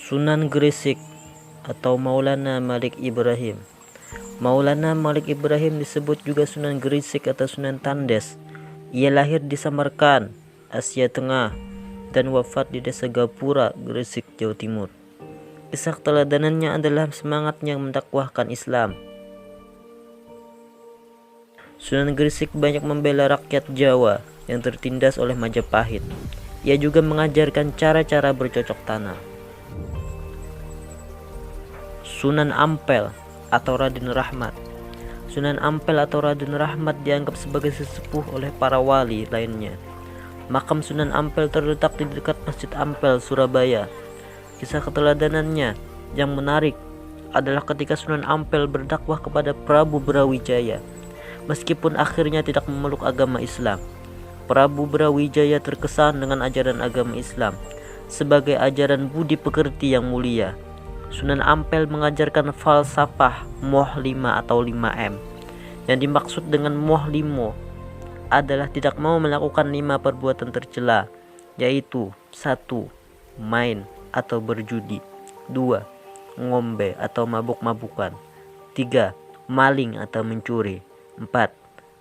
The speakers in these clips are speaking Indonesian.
Sunan Gresik atau Maulana Malik Ibrahim. Maulana Malik Ibrahim disebut juga Sunan Gresik atau Sunan Tandes. Ia lahir di Samarkand, Asia Tengah, dan wafat di desa Gapura, Gresik, Jawa Timur. Kisah keteladanannya adalah semangatnya mendakwahkan Islam. Sunan Gresik banyak membela rakyat Jawa yang tertindas oleh Majapahit. Ia juga mengajarkan cara-cara bercocok tanam. Sunan Ampel atau Raden Rahmat. Sunan Ampel atau Raden Rahmat dianggap sebagai sesepuh oleh para wali lainnya. Makam Sunan Ampel terletak di dekat Masjid Ampel, Surabaya. Kisah keteladanannya yang menarik adalah ketika Sunan Ampel berdakwah kepada Prabu Brawijaya. Meskipun akhirnya tidak memeluk agama Islam, Prabu Brawijaya terkesan dengan ajaran agama Islam sebagai ajaran budi pekerti yang mulia. Sunan Ampel mengajarkan falsafah moh 5 atau 5M. Yang dimaksud dengan moh 5 adalah tidak mau melakukan 5 perbuatan tercela, yaitu 1. Main atau berjudi, 2. Ngombe atau mabuk-mabukan, 3. Maling atau mencuri, 4.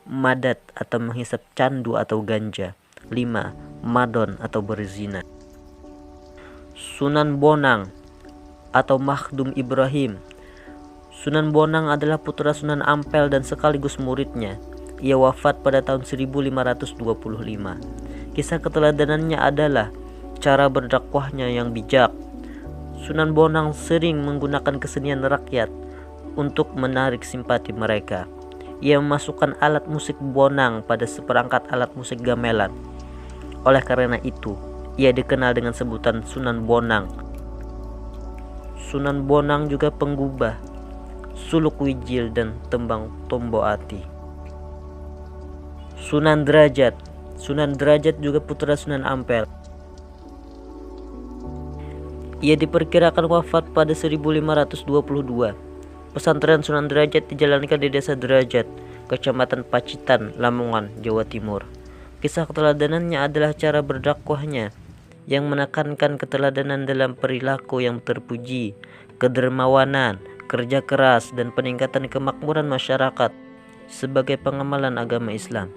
Madat atau menghisap candu atau ganja, 5. Madon atau berzina. Sunan Bonang atau Makhdum Ibrahim. Sunan Bonang adalah putra Sunan Ampel dan sekaligus muridnya. Ia wafat pada tahun 1525. Kisah keteladanannya adalah cara berdakwahnya yang bijak. Sunan Bonang sering menggunakan kesenian rakyat untuk menarik simpati mereka. Ia memasukkan alat musik bonang pada seperangkat alat musik gamelan. Oleh karena itu, ia dikenal dengan sebutan Sunan Bonang. Sunan Bonang juga penggubah suluk wijil dan tembang tombo ati. Sunan Derajat. Sunan Derajat juga putra Sunan Ampel. Ia diperkirakan wafat pada 1522. Pesantren Sunan Derajat dijalankan di Desa Derajat, Kecamatan Pacitan, Lamongan, Jawa Timur. Kisah keteladanannya adalah cara berdakwahnya yang menekankan keteladanan dalam perilaku yang terpuji, kedermawanan, kerja keras, dan peningkatan kemakmuran masyarakat sebagai pengamalan agama Islam.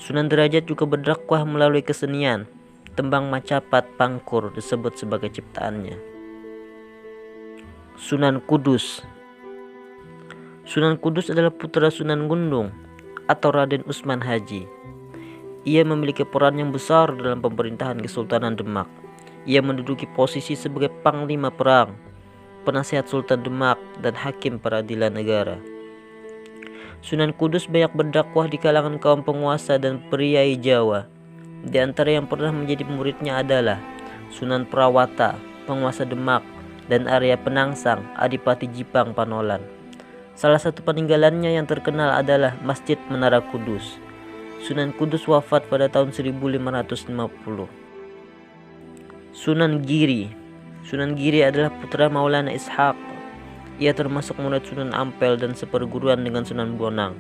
Sunan Derajat juga berdakwah melalui kesenian. Tembang Macapat Pangkur disebut sebagai ciptaannya. Sunan Kudus. Sunan Kudus adalah putra Sunan Gundung atau Raden Usman Haji. Ia memiliki peran yang besar dalam pemerintahan Kesultanan Demak. Ia menduduki posisi sebagai panglima perang, penasihat Sultan Demak, dan hakim peradilan negara. Sunan Kudus banyak berdakwah di kalangan kaum penguasa dan priai Jawa. Di antara yang pernah menjadi muridnya adalah Sunan Prawata, penguasa Demak, dan Arya Penangsang, Adipati Jipang Panolan. Salah satu peninggalannya yang terkenal adalah Masjid Menara Kudus. Sunan Kudus wafat pada tahun 1550. Sunan Giri. Sunan Giri adalah putra Maulana Ishaq. Ia termasuk murid Sunan Ampel dan seperguruan dengan Sunan Bonang.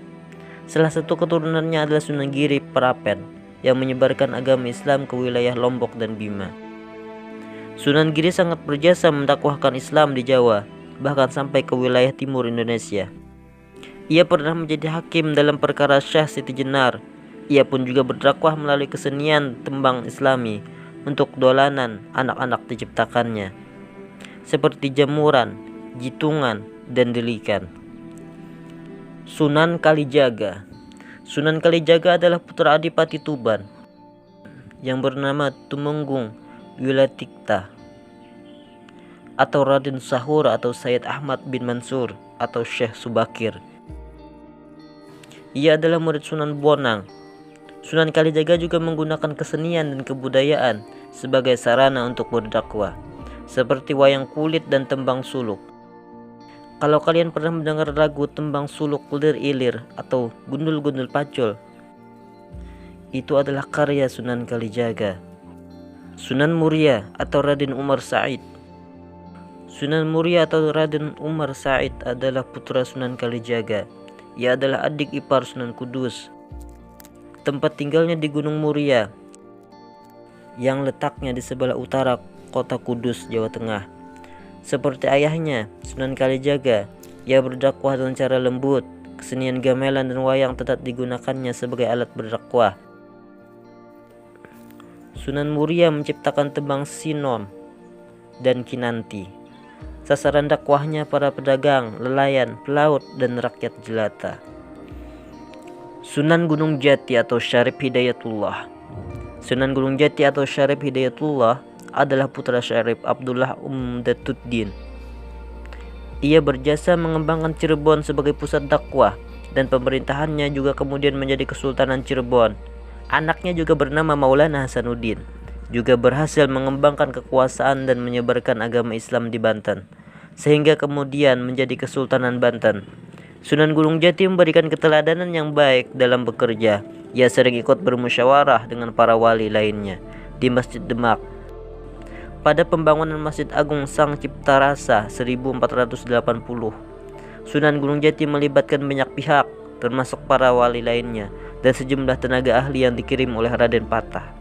Salah satu keturunannya adalah Sunan Giri Prapen yang menyebarkan agama Islam ke wilayah Lombok dan Bima. Sunan Giri sangat berjasa mendakwahkan Islam di Jawa, bahkan sampai ke wilayah timur Indonesia. Ia pernah menjadi hakim dalam perkara Syah Siti Jenar. Ia pun juga berdakwah melalui kesenian tembang Islami untuk dolanan anak-anak diciptakannya, seperti jamuran, jitungan, dan delikan. Sunan Kalijaga. Sunan Kalijaga adalah putra Adipati Tuban yang bernama Tumenggung Wilatikta atau Raden Sahur atau Sayyid Ahmad bin Mansur atau Syekh Subakir. Ia adalah murid Sunan Bonang. Sunan Kalijaga juga menggunakan kesenian dan kebudayaan sebagai sarana untuk berdakwah, seperti wayang kulit dan tembang suluk. Kalau kalian pernah mendengar lagu tembang suluk Lir Ilir atau Gundul-Gundul Pacul, itu adalah karya Sunan Kalijaga. Sunan Muria atau Raden Umar Said. Sunan Muria atau Raden Umar Said adalah putra Sunan Kalijaga. Ia adalah adik ipar Sunan Kudus. Tempat tinggalnya di Gunung Muria yang letaknya di sebelah utara kota Kudus, Jawa Tengah. Seperti ayahnya, Sunan Kalijaga, ia berdakwah dengan cara lembut. Kesenian gamelan dan wayang tetap digunakannya sebagai alat berdakwah. Sunan Muria menciptakan tembang Sinom dan Kinanti. Sasaran dakwahnya para pedagang, nelayan, pelaut, dan rakyat jelata. Sunan Gunung Jati atau Syarif Hidayatullah. Sunan Gunung Jati atau Syarif Hidayatullah adalah putra Syarif Abdullah Umdatuddin. Ia berjasa mengembangkan Cirebon sebagai pusat dakwah, dan pemerintahannya juga kemudian menjadi Kesultanan Cirebon. Anaknya juga bernama Maulana Hasanuddin, juga berhasil mengembangkan kekuasaan dan menyebarkan agama Islam di Banten, sehingga kemudian menjadi Kesultanan Banten. Sunan Gunung Jati memberikan keteladanan yang baik dalam bekerja. Ia sering ikut bermusyawarah dengan para wali lainnya di Masjid Demak. Pada pembangunan Masjid Agung Sang Cipta Rasa 1480, Sunan Gunung Jati melibatkan banyak pihak, termasuk para wali lainnya dan sejumlah tenaga ahli yang dikirim oleh Raden Patah.